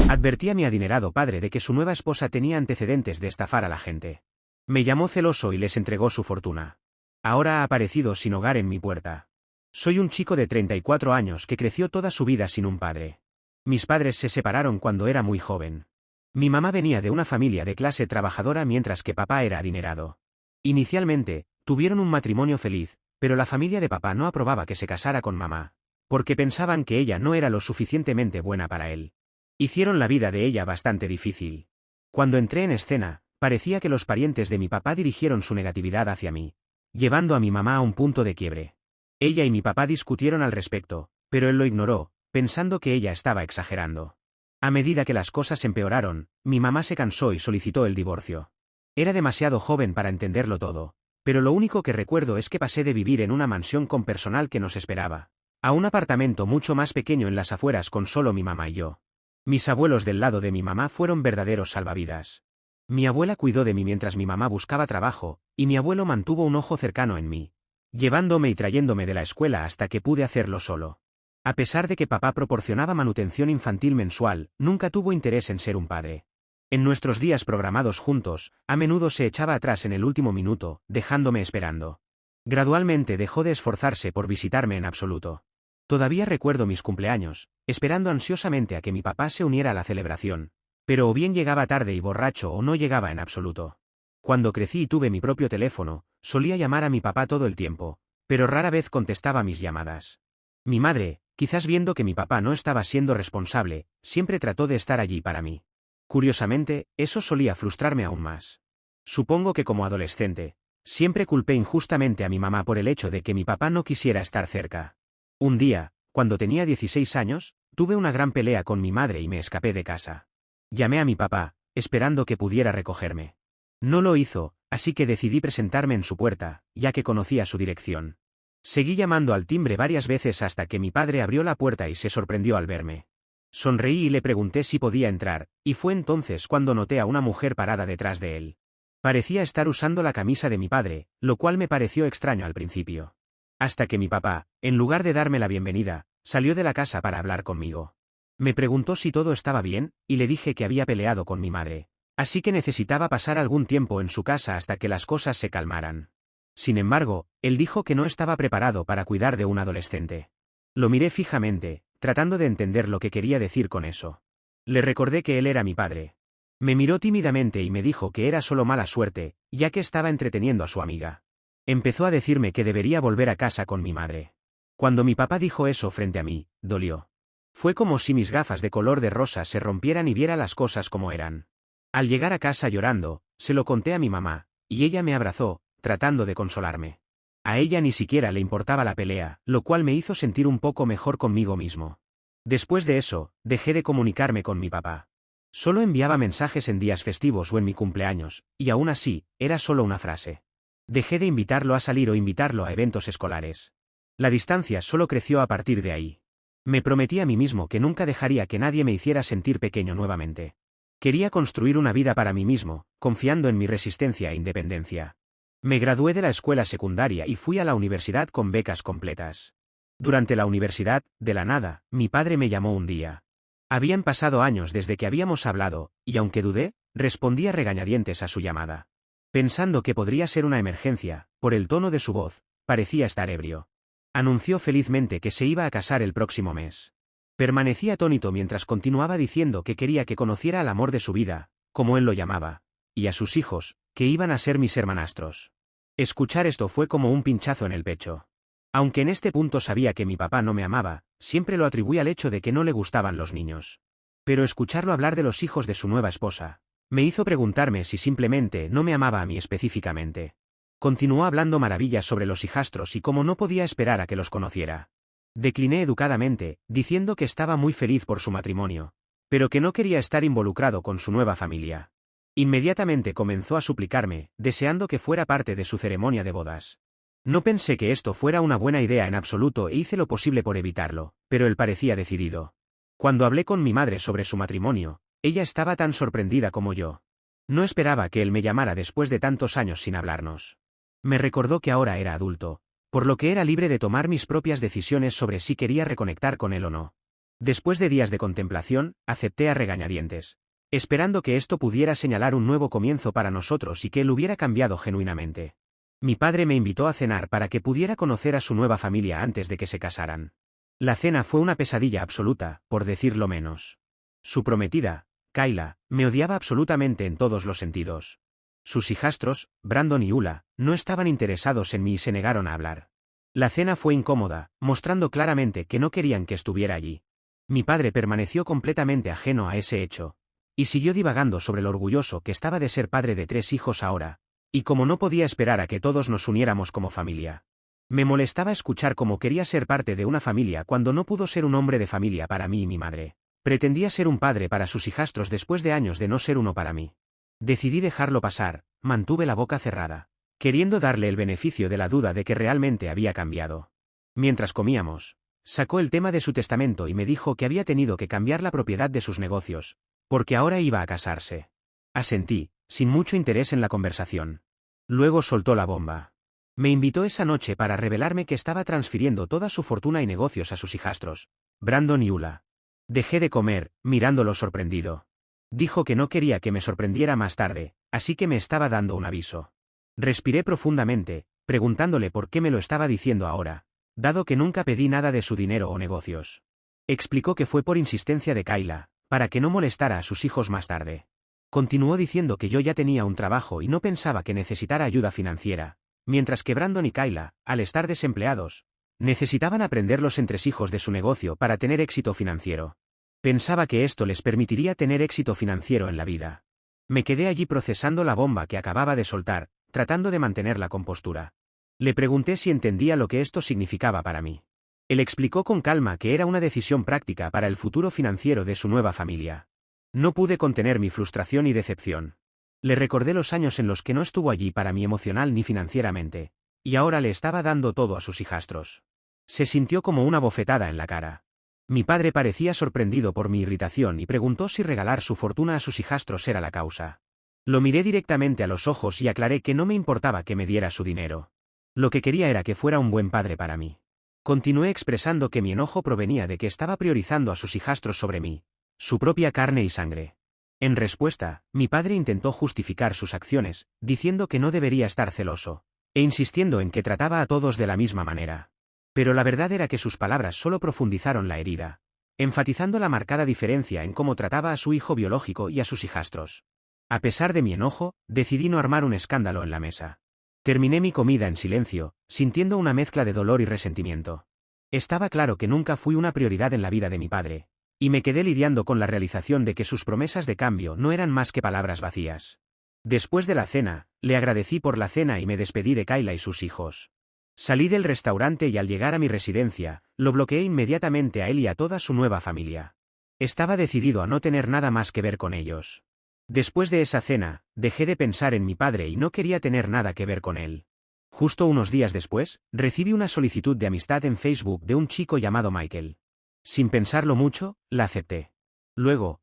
Advertí a mi adinerado padre de que su nueva esposa tenía antecedentes de estafar a la gente. Me llamó celoso y les entregó su fortuna. Ahora ha aparecido sin hogar en mi puerta. Soy un chico de 34 años que creció toda su vida sin un padre. Mis padres se separaron cuando era muy joven. Mi mamá venía de una familia de clase trabajadora mientras que papá era adinerado. Inicialmente, tuvieron un matrimonio feliz, pero la familia de papá no aprobaba que se casara con mamá, porque pensaban que ella no era lo suficientemente buena para él. Hicieron la vida de ella bastante difícil. Cuando entré en escena, parecía que los parientes de mi papá dirigieron su negatividad hacia mí, llevando a mi mamá a un punto de quiebre. Ella y mi papá discutieron al respecto, pero él lo ignoró, pensando que ella estaba exagerando. A medida que las cosas empeoraron, mi mamá se cansó y solicitó el divorcio. Era demasiado joven para entenderlo todo, pero lo único que recuerdo es que pasé de vivir en una mansión con personal que nos esperaba, a un apartamento mucho más pequeño en las afueras con solo mi mamá y yo. Mis abuelos del lado de mi mamá fueron verdaderos salvavidas. Mi abuela cuidó de mí mientras mi mamá buscaba trabajo, y mi abuelo mantuvo un ojo cercano en mí, llevándome y trayéndome de la escuela hasta que pude hacerlo solo. A pesar de que papá proporcionaba manutención infantil mensual, nunca tuvo interés en ser un padre. En nuestros días programados juntos, a menudo se echaba atrás en el último minuto, dejándome esperando. Gradualmente dejó de esforzarse por visitarme en absoluto. Todavía recuerdo mis cumpleaños, esperando ansiosamente a que mi papá se uniera a la celebración, pero o bien llegaba tarde y borracho o no llegaba en absoluto. Cuando crecí y tuve mi propio teléfono, solía llamar a mi papá todo el tiempo, pero rara vez contestaba mis llamadas. Mi madre, quizás viendo que mi papá no estaba siendo responsable, siempre trató de estar allí para mí. Curiosamente, eso solía frustrarme aún más. Supongo que como adolescente, siempre culpé injustamente a mi mamá por el hecho de que mi papá no quisiera estar cerca. Un día, cuando tenía 16 años, tuve una gran pelea con mi madre y me escapé de casa. Llamé a mi papá, esperando que pudiera recogerme. No lo hizo, así que decidí presentarme en su puerta, ya que conocía su dirección. Seguí llamando al timbre varias veces hasta que mi padre abrió la puerta y se sorprendió al verme. Sonreí y le pregunté si podía entrar, y fue entonces cuando noté a una mujer parada detrás de él. Parecía estar usando la camisa de mi padre, lo cual me pareció extraño al principio. Hasta que mi papá, en lugar de darme la bienvenida, salió de la casa para hablar conmigo. Me preguntó si todo estaba bien, y le dije que había peleado con mi madre, así que necesitaba pasar algún tiempo en su casa hasta que las cosas se calmaran. Sin embargo, él dijo que no estaba preparado para cuidar de un adolescente. Lo miré fijamente, tratando de entender lo que quería decir con eso. Le recordé que él era mi padre. Me miró tímidamente y me dijo que era solo mala suerte, ya que estaba entreteniendo a su amiga. Empezó a decirme que debería volver a casa con mi madre. Cuando mi papá dijo eso frente a mí, dolió. Fue como si mis gafas de color de rosa se rompieran y viera las cosas como eran. Al llegar a casa llorando, se lo conté a mi mamá, y ella me abrazó, tratando de consolarme. A ella ni siquiera le importaba la pelea, lo cual me hizo sentir un poco mejor conmigo mismo. Después de eso, dejé de comunicarme con mi papá. Solo enviaba mensajes en días festivos o en mi cumpleaños, y aún así, era solo una frase. Dejé de invitarlo a salir o invitarlo a eventos escolares. La distancia solo creció a partir de ahí. Me prometí a mí mismo que nunca dejaría que nadie me hiciera sentir pequeño nuevamente. Quería construir una vida para mí mismo, confiando en mi resistencia e independencia. Me gradué de la escuela secundaria y fui a la universidad con becas completas. Durante la universidad, de la nada, mi padre me llamó un día. Habían pasado años desde que habíamos hablado, y aunque dudé, respondí a regañadientes a su llamada. Pensando que podría ser una emergencia, por el tono de su voz, parecía estar ebrio. Anunció felizmente que se iba a casar el próximo mes. Permanecí atónito mientras continuaba diciendo que quería que conociera al amor de su vida, como él lo llamaba, y a sus hijos, que iban a ser mis hermanastros. Escuchar esto fue como un pinchazo en el pecho. Aunque en este punto sabía que mi papá no me amaba, siempre lo atribuí al hecho de que no le gustaban los niños. Pero escucharlo hablar de los hijos de su nueva esposa me hizo preguntarme si simplemente no me amaba a mí específicamente. Continuó hablando maravillas sobre los hijastros y cómo no podía esperar a que los conociera. Decliné educadamente, diciendo que estaba muy feliz por su matrimonio, pero que no quería estar involucrado con su nueva familia. Inmediatamente comenzó a suplicarme, deseando que fuera parte de su ceremonia de bodas. No pensé que esto fuera una buena idea en absoluto e hice lo posible por evitarlo, pero él parecía decidido. Cuando hablé con mi madre sobre su matrimonio, ella estaba tan sorprendida como yo. No esperaba que él me llamara después de tantos años sin hablarnos. Me recordó que ahora era adulto, por lo que era libre de tomar mis propias decisiones sobre si quería reconectar con él o no. Después de días de contemplación, acepté a regañadientes, esperando que esto pudiera señalar un nuevo comienzo para nosotros y que él hubiera cambiado genuinamente. Mi padre me invitó a cenar para que pudiera conocer a su nueva familia antes de que se casaran. La cena fue una pesadilla absoluta, por decirlo menos. Su prometida, Kayla, me odiaba absolutamente en todos los sentidos. Sus hijastros, Brandon y Ula, no estaban interesados en mí y se negaron a hablar. La cena fue incómoda, mostrando claramente que no querían que estuviera allí. Mi padre permaneció completamente ajeno a ese hecho, y siguió divagando sobre lo orgulloso que estaba de ser padre de 3 hijos ahora, y como no podía esperar a que todos nos uniéramos como familia. Me molestaba escuchar cómo quería ser parte de una familia cuando no pudo ser un hombre de familia para mí y mi madre. Pretendía ser un padre para sus hijastros después de años de no ser uno para mí. Decidí dejarlo pasar, mantuve la boca cerrada, queriendo darle el beneficio de la duda de que realmente había cambiado. Mientras comíamos, sacó el tema de su testamento y me dijo que había tenido que cambiar la propiedad de sus negocios, porque ahora iba a casarse. Asentí, sin mucho interés en la conversación. Luego soltó la bomba. Me invitó esa noche para revelarme que estaba transfiriendo toda su fortuna y negocios a sus hijastros, Brandon y Ula. Dejé de comer, mirándolo sorprendido. Dijo que no quería que me sorprendiera más tarde, así que me estaba dando un aviso. Respiré profundamente, preguntándole por qué me lo estaba diciendo ahora, dado que nunca pedí nada de su dinero o negocios. Explicó que fue por insistencia de Kayla, para que no molestara a sus hijos más tarde. Continuó diciendo que yo ya tenía un trabajo y no pensaba que necesitara ayuda financiera, mientras que Brandon y Kayla, al estar desempleados, necesitaban aprender los entresijos de su negocio para tener éxito financiero. Pensaba que esto les permitiría tener éxito financiero en la vida. Me quedé allí procesando la bomba que acababa de soltar, tratando de mantener la compostura. Le pregunté si entendía lo que esto significaba para mí. Él explicó con calma que era una decisión práctica para el futuro financiero de su nueva familia. No pude contener mi frustración y decepción. Le recordé los años en los que no estuvo allí para mí emocional ni financieramente, y ahora le estaba dando todo a sus hijastros. Se sintió como una bofetada en la cara. Mi padre parecía sorprendido por mi irritación y preguntó si regalar su fortuna a sus hijastros era la causa. Lo miré directamente a los ojos y aclaré que no me importaba que me diera su dinero. Lo que quería era que fuera un buen padre para mí. Continué expresando que mi enojo provenía de que estaba priorizando a sus hijastros sobre mí, su propia carne y sangre. En respuesta, mi padre intentó justificar sus acciones, diciendo que no debería estar celoso, e insistiendo en que trataba a todos de la misma manera. Pero la verdad era que sus palabras solo profundizaron la herida, enfatizando la marcada diferencia en cómo trataba a su hijo biológico y a sus hijastros. A pesar de mi enojo, decidí no armar un escándalo en la mesa. Terminé mi comida en silencio, sintiendo una mezcla de dolor y resentimiento. Estaba claro que nunca fui una prioridad en la vida de mi padre, y me quedé lidiando con la realización de que sus promesas de cambio no eran más que palabras vacías. Después de la cena, le agradecí por la cena y me despedí de Kayla y sus hijos. Salí del restaurante y al llegar a mi residencia, lo bloqueé inmediatamente a él y a toda su nueva familia. Estaba decidido a no tener nada más que ver con ellos. Después de esa cena, dejé de pensar en mi padre y no quería tener nada que ver con él. Justo unos días después, recibí una solicitud de amistad en Facebook de un chico llamado Michael. Sin pensarlo mucho, la acepté. Luego,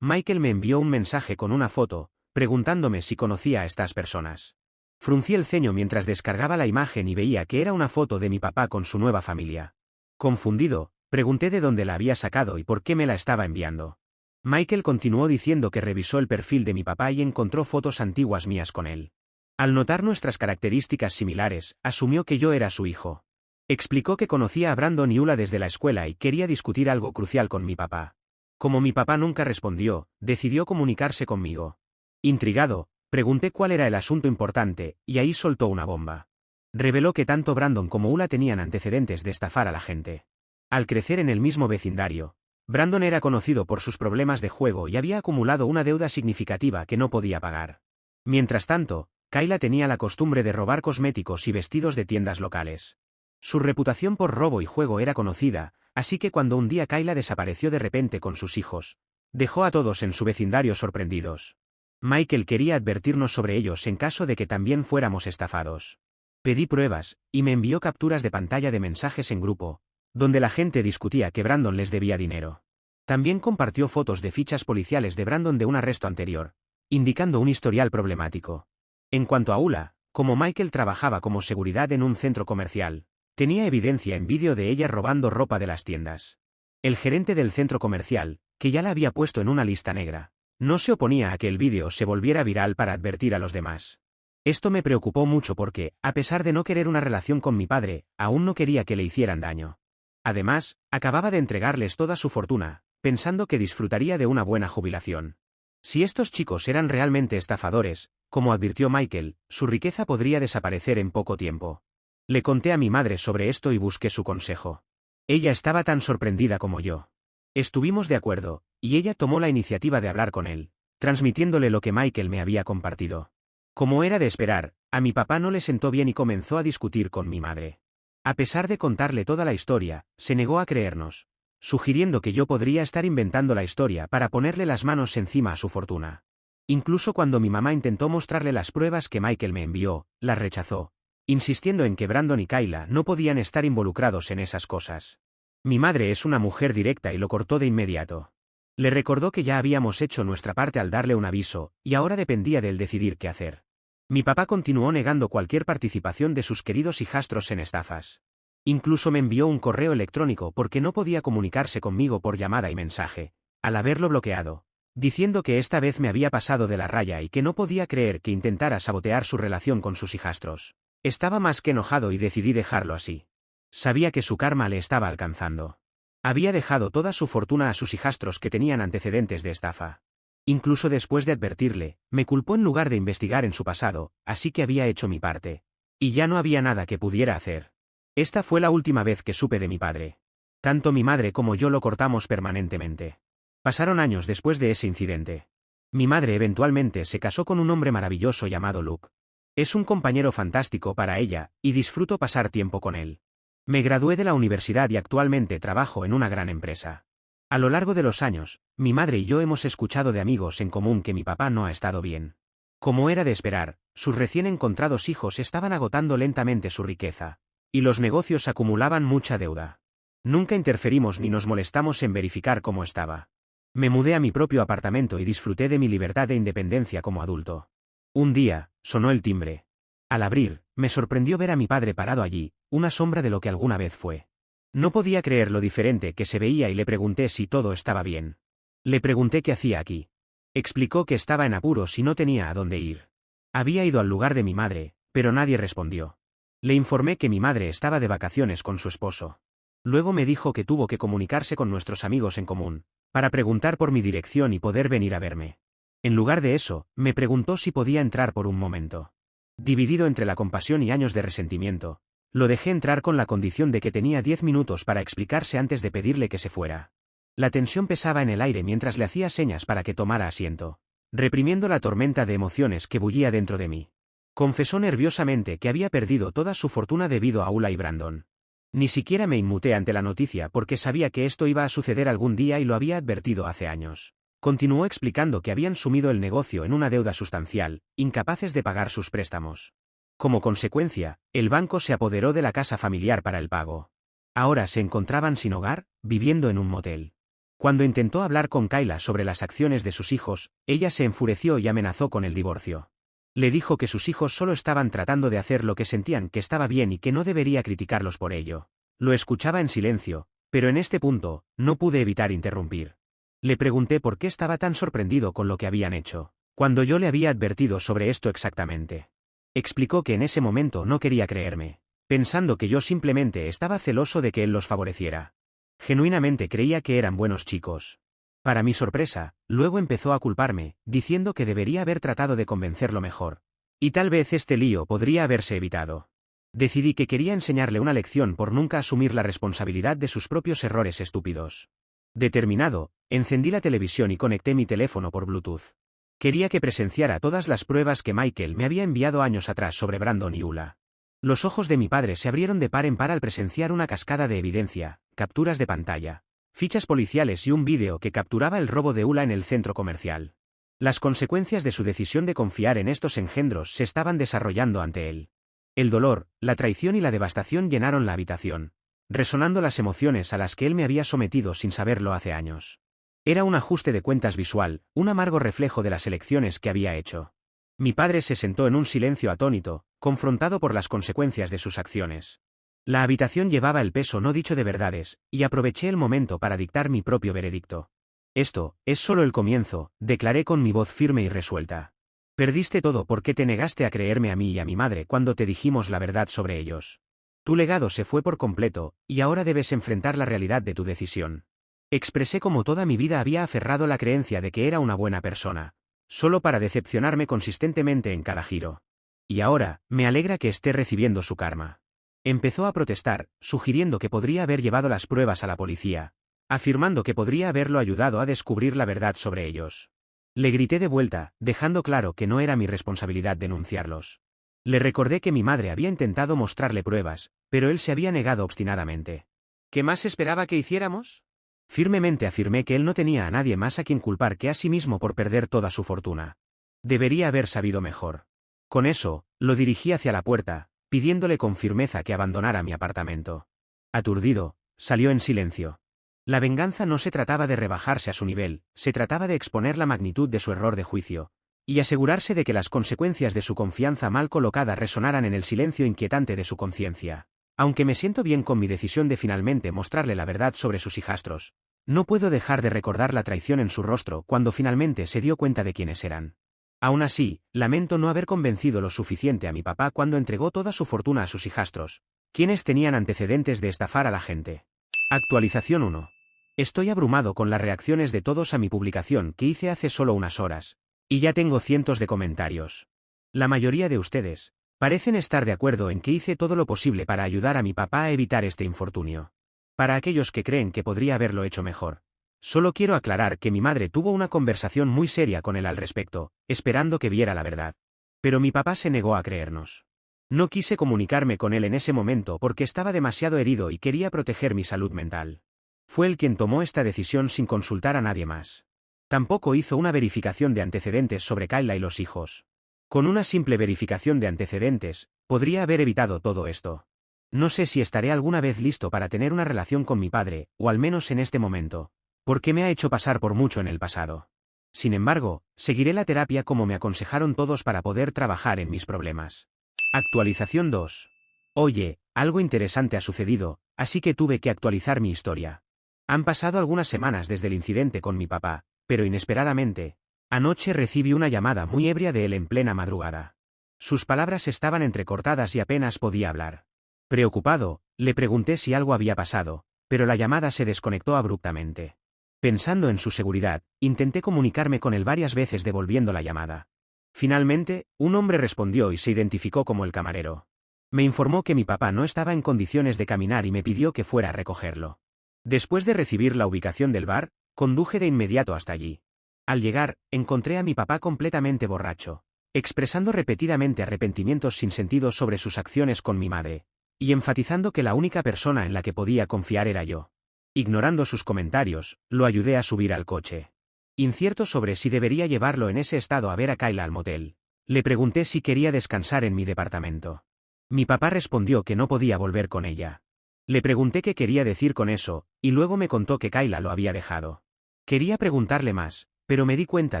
Michael me envió un mensaje con una foto, preguntándome si conocía a estas personas. Fruncí el ceño mientras descargaba la imagen y veía que era una foto de mi papá con su nueva familia. Confundido, pregunté de dónde la había sacado y por qué me la estaba enviando. Michael continuó diciendo que revisó el perfil de mi papá y encontró fotos antiguas mías con él. Al notar nuestras características similares, asumió que yo era su hijo. Explicó que conocía a Brandon y Ula desde la escuela y quería discutir algo crucial con mi papá. Como mi papá nunca respondió, decidió comunicarse conmigo. Intrigado, pregunté cuál era el asunto importante, y ahí soltó una bomba. Reveló que tanto Brandon como Ula tenían antecedentes de estafar a la gente. Al crecer en el mismo vecindario, Brandon era conocido por sus problemas de juego y había acumulado una deuda significativa que no podía pagar. Mientras tanto, Kayla tenía la costumbre de robar cosméticos y vestidos de tiendas locales. Su reputación por robo y juego era conocida, así que cuando un día Kayla desapareció de repente con sus hijos, dejó a todos en su vecindario sorprendidos. Michael quería advertirnos sobre ellos en caso de que también fuéramos estafados. Pedí pruebas, y me envió capturas de pantalla de mensajes en grupo, donde la gente discutía que Brandon les debía dinero. También compartió fotos de fichas policiales de Brandon de un arresto anterior, indicando un historial problemático. En cuanto a Ula, como Michael trabajaba como seguridad en un centro comercial, tenía evidencia en vídeo de ella robando ropa de las tiendas. El gerente del centro comercial, que ya la había puesto en una lista negra, no se oponía a que el vídeo se volviera viral para advertir a los demás. Esto me preocupó mucho porque, a pesar de no querer una relación con mi padre, aún no quería que le hicieran daño. Además, acababa de entregarles toda su fortuna, pensando que disfrutaría de una buena jubilación. Si estos chicos eran realmente estafadores, como advirtió Michael, su riqueza podría desaparecer en poco tiempo. Le conté a mi madre sobre esto y busqué su consejo. Ella estaba tan sorprendida como yo. Estuvimos de acuerdo, y ella tomó la iniciativa de hablar con él, transmitiéndole lo que Michael me había compartido. Como era de esperar, a mi papá no le sentó bien y comenzó a discutir con mi madre. A pesar de contarle toda la historia, se negó a creernos, sugiriendo que yo podría estar inventando la historia para ponerle las manos encima a su fortuna. Incluso cuando mi mamá intentó mostrarle las pruebas que Michael me envió, las rechazó, insistiendo en que Brandon y Kayla no podían estar involucrados en esas cosas. Mi madre es una mujer directa y lo cortó de inmediato. Le recordó que ya habíamos hecho nuestra parte al darle un aviso, y ahora dependía de él decidir qué hacer. Mi papá continuó negando cualquier participación de sus queridos hijastros en estafas. Incluso me envió un correo electrónico porque no podía comunicarse conmigo por llamada y mensaje, al haberlo bloqueado, diciendo que esta vez me había pasado de la raya y que no podía creer que intentara sabotear su relación con sus hijastros. Estaba más que enojado y decidí dejarlo así. Sabía que su karma le estaba alcanzando. Había dejado toda su fortuna a sus hijastros que tenían antecedentes de estafa. Incluso después de advertirle, me culpó en lugar de investigar en su pasado, así que había hecho mi parte. Y ya no había nada que pudiera hacer. Esta fue la última vez que supe de mi padre. Tanto mi madre como yo lo cortamos permanentemente. Pasaron años después de ese incidente. Mi madre eventualmente se casó con un hombre maravilloso llamado Luke. Es un compañero fantástico para ella, y disfruto pasar tiempo con él. Me gradué de la universidad y actualmente trabajo en una gran empresa. A lo largo de los años, mi madre y yo hemos escuchado de amigos en común que mi papá no ha estado bien. Como era de esperar, sus recién encontrados hijos estaban agotando lentamente su riqueza, y los negocios acumulaban mucha deuda. Nunca interferimos ni nos molestamos en verificar cómo estaba. Me mudé a mi propio apartamento y disfruté de mi libertad e independencia como adulto. Un día, sonó el timbre. Al abrir, me sorprendió ver a mi padre parado allí, una sombra de lo que alguna vez fue. No podía creer lo diferente que se veía y le pregunté si todo estaba bien. Le pregunté qué hacía aquí. Explicó que estaba en apuros y no tenía a dónde ir. Había ido al lugar de mi madre, pero nadie respondió. Le informé que mi madre estaba de vacaciones con su esposo. Luego me dijo que tuvo que comunicarse con nuestros amigos en común, para preguntar por mi dirección y poder venir a verme. En lugar de eso, me preguntó si podía entrar por un momento. Dividido entre la compasión y años de resentimiento, lo dejé entrar con la condición de que tenía 10 minutos para explicarse antes de pedirle que se fuera. La tensión pesaba en el aire mientras le hacía señas para que tomara asiento, reprimiendo la tormenta de emociones que bullía dentro de mí. Confesó nerviosamente que había perdido toda su fortuna debido a Ula y Brandon. Ni siquiera me inmuté ante la noticia porque sabía que esto iba a suceder algún día y lo había advertido hace años. Continuó explicando que habían sumido el negocio en una deuda sustancial, incapaces de pagar sus préstamos. Como consecuencia, el banco se apoderó de la casa familiar para el pago. Ahora se encontraban sin hogar, viviendo en un motel. Cuando intentó hablar con Kayla sobre las acciones de sus hijos, ella se enfureció y amenazó con el divorcio. Le dijo que sus hijos solo estaban tratando de hacer lo que sentían que estaba bien y que no debería criticarlos por ello. Lo escuchaba en silencio, pero en este punto, no pude evitar interrumpir. Le pregunté por qué estaba tan sorprendido con lo que habían hecho, cuando yo le había advertido sobre esto exactamente. Explicó que en ese momento no quería creerme, pensando que yo simplemente estaba celoso de que él los favoreciera. Genuinamente creía que eran buenos chicos. Para mi sorpresa, luego empezó a culparme, diciendo que debería haber tratado de convencerlo mejor. Y tal vez este lío podría haberse evitado. Decidí que quería enseñarle una lección por nunca asumir la responsabilidad de sus propios errores estúpidos. Determinado, encendí la televisión y conecté mi teléfono por Bluetooth. Quería que presenciara todas las pruebas que Michael me había enviado años atrás sobre Brandon y Ula. Los ojos de mi padre se abrieron de par en par al presenciar una cascada de evidencia, capturas de pantalla, fichas policiales y un vídeo que capturaba el robo de Ula en el centro comercial. Las consecuencias de su decisión de confiar en estos engendros se estaban desarrollando ante él. El dolor, la traición y la devastación llenaron la habitación, resonando las emociones a las que él me había sometido sin saberlo hace años. Era un ajuste de cuentas visual, un amargo reflejo de las elecciones que había hecho. Mi padre se sentó en un silencio atónito, confrontado por las consecuencias de sus acciones. La habitación llevaba el peso no dicho de verdades, y aproveché el momento para dictar mi propio veredicto. Esto es solo el comienzo, declaré con mi voz firme y resuelta. Perdiste todo porque te negaste a creerme a mí y a mi madre cuando te dijimos la verdad sobre ellos. Tu legado se fue por completo, y ahora debes enfrentar la realidad de tu decisión. Expresé como toda mi vida había aferrado la creencia de que era una buena persona, solo para decepcionarme consistentemente en cada giro. Y ahora, me alegra que esté recibiendo su karma. Empezó a protestar, sugiriendo que podría haber llevado las pruebas a la policía, afirmando que podría haberlo ayudado a descubrir la verdad sobre ellos. Le grité de vuelta, dejando claro que no era mi responsabilidad denunciarlos. Le recordé que mi madre había intentado mostrarle pruebas, pero él se había negado obstinadamente. ¿Qué más esperaba que hiciéramos? Firmemente afirmé que él no tenía a nadie más a quien culpar que a sí mismo por perder toda su fortuna. Debería haber sabido mejor. Con eso, lo dirigí hacia la puerta, pidiéndole con firmeza que abandonara mi apartamento. Aturdido, salió en silencio. La venganza no se trataba de rebajarse a su nivel, se trataba de exponer la magnitud de su error de juicio, y asegurarse de que las consecuencias de su confianza mal colocada resonaran en el silencio inquietante de su conciencia. Aunque me siento bien con mi decisión de finalmente mostrarle la verdad sobre sus hijastros, no puedo dejar de recordar la traición en su rostro cuando finalmente se dio cuenta de quiénes eran. Aún así, lamento no haber convencido lo suficiente a mi papá cuando entregó toda su fortuna a sus hijastros, quienes tenían antecedentes de estafar a la gente. Actualización 1. Estoy abrumado con las reacciones de todos a mi publicación que hice hace solo unas horas, y ya tengo cientos de comentarios. La mayoría de ustedes parecen estar de acuerdo en que hice todo lo posible para ayudar a mi papá a evitar este infortunio. Para aquellos que creen que podría haberlo hecho mejor, solo quiero aclarar que mi madre tuvo una conversación muy seria con él al respecto, esperando que viera la verdad. Pero mi papá se negó a creernos. No quise comunicarme con él en ese momento porque estaba demasiado herido y quería proteger mi salud mental. Fue él quien tomó esta decisión sin consultar a nadie más. Tampoco hizo una verificación de antecedentes sobre Kayla y los hijos. Con una simple verificación de antecedentes, podría haber evitado todo esto. No sé si estaré alguna vez listo para tener una relación con mi padre, o al menos en este momento, porque me ha hecho pasar por mucho en el pasado. Sin embargo, seguiré la terapia como me aconsejaron todos para poder trabajar en mis problemas. Actualización 2. Oye, algo interesante ha sucedido, así que tuve que actualizar mi historia. Han pasado algunas semanas desde el incidente con mi papá, pero inesperadamente, anoche recibí una llamada muy ebria de él en plena madrugada. Sus palabras estaban entrecortadas y apenas podía hablar. Preocupado, le pregunté si algo había pasado, pero la llamada se desconectó abruptamente. Pensando en su seguridad, intenté comunicarme con él varias veces devolviendo la llamada. Finalmente, un hombre respondió y se identificó como el camarero. Me informó que mi papá no estaba en condiciones de caminar y me pidió que fuera a recogerlo. Después de recibir la ubicación del bar, conduje de inmediato hasta allí. Al llegar, encontré a mi papá completamente borracho, expresando repetidamente arrepentimientos sin sentido sobre sus acciones con mi madre, y enfatizando que la única persona en la que podía confiar era yo. Ignorando sus comentarios, lo ayudé a subir al coche. Incierto sobre si debería llevarlo en ese estado a ver a Kayla al motel, le pregunté si quería descansar en mi departamento. Mi papá respondió que no podía volver con ella. Le pregunté qué quería decir con eso, y luego me contó que Kayla lo había dejado. Quería preguntarle más, pero me di cuenta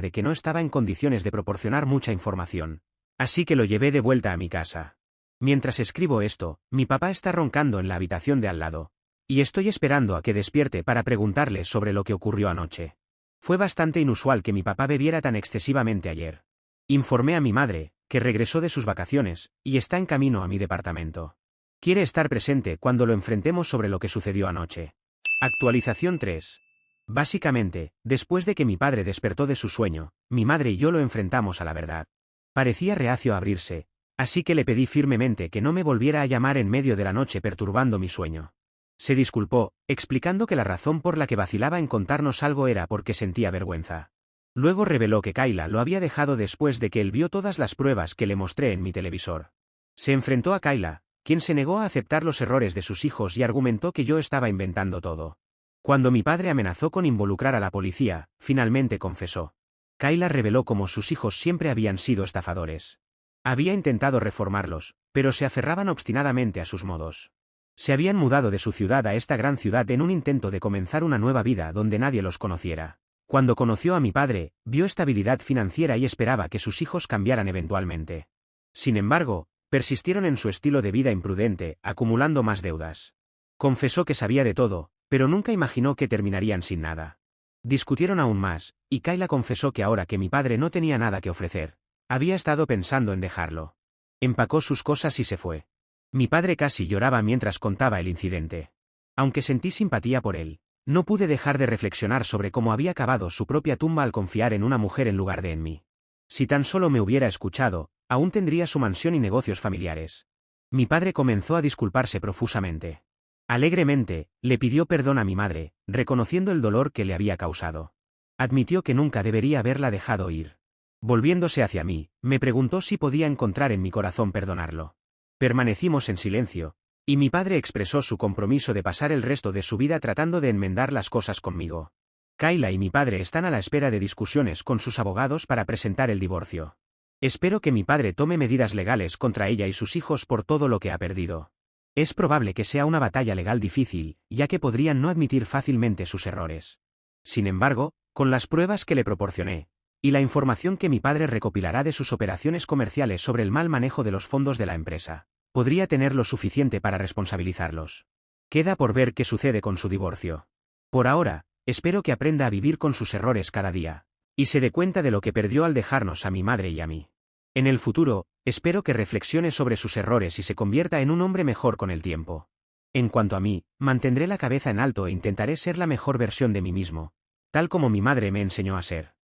de que no estaba en condiciones de proporcionar mucha información. Así que lo llevé de vuelta a mi casa. Mientras escribo esto, mi papá está roncando en la habitación de al lado, y estoy esperando a que despierte para preguntarle sobre lo que ocurrió anoche. Fue bastante inusual que mi papá bebiera tan excesivamente ayer. Informé a mi madre, que regresó de sus vacaciones, y está en camino a mi departamento. Quiere estar presente cuando lo enfrentemos sobre lo que sucedió anoche. Actualización 3. Básicamente, después de que mi padre despertó de su sueño, mi madre y yo lo enfrentamos a la verdad. Parecía reacio a abrirse, así que le pedí firmemente que no me volviera a llamar en medio de la noche perturbando mi sueño. Se disculpó, explicando que la razón por la que vacilaba en contarnos algo era porque sentía vergüenza. Luego reveló que Kayla lo había dejado después de que él vio todas las pruebas que le mostré en mi televisor. Se enfrentó a Kayla, quien se negó a aceptar los errores de sus hijos y argumentó que yo estaba inventando todo. Cuando mi padre amenazó con involucrar a la policía, finalmente confesó. Kayla reveló cómo sus hijos siempre habían sido estafadores. Había intentado reformarlos, pero se aferraban obstinadamente a sus modos. Se habían mudado de su ciudad a esta gran ciudad en un intento de comenzar una nueva vida donde nadie los conociera. Cuando conoció a mi padre, vio estabilidad financiera y esperaba que sus hijos cambiaran eventualmente. Sin embargo, Persistieron en su estilo de vida imprudente, acumulando más deudas. Confesó que sabía de todo, pero nunca imaginó que terminarían sin nada. Discutieron aún más, y Kayla confesó que ahora que mi padre no tenía nada que ofrecer, había estado pensando en dejarlo. Empacó sus cosas y se fue. Mi padre casi lloraba mientras contaba el incidente. Aunque sentí simpatía por él, no pude dejar de reflexionar sobre cómo había cavado su propia tumba al confiar en una mujer en lugar de en mí. Si tan solo me hubiera escuchado, aún tendría su mansión y negocios familiares. Mi padre comenzó a disculparse profusamente. Alegremente, le pidió perdón a mi madre, reconociendo el dolor que le había causado. Admitió que nunca debería haberla dejado ir. Volviéndose hacia mí, me preguntó si podía encontrar en mi corazón perdonarlo. Permanecimos en silencio, y mi padre expresó su compromiso de pasar el resto de su vida tratando de enmendar las cosas conmigo. Kayla y mi padre están a la espera de discusiones con sus abogados para presentar el divorcio. Espero que mi padre tome medidas legales contra ella y sus hijos por todo lo que ha perdido. Es probable que sea una batalla legal difícil, ya que podrían no admitir fácilmente sus errores. Sin embargo, con las pruebas que le proporcioné, y la información que mi padre recopilará de sus operaciones comerciales sobre el mal manejo de los fondos de la empresa, podría tener lo suficiente para responsabilizarlos. Queda por ver qué sucede con su divorcio. Por ahora, espero que aprenda a vivir con sus errores cada día, y se dé cuenta de lo que perdió al dejarnos a mi madre y a mí. En el futuro, espero que reflexione sobre sus errores y se convierta en un hombre mejor con el tiempo. En cuanto a mí, mantendré la cabeza en alto e intentaré ser la mejor versión de mí mismo, tal como mi madre me enseñó a ser.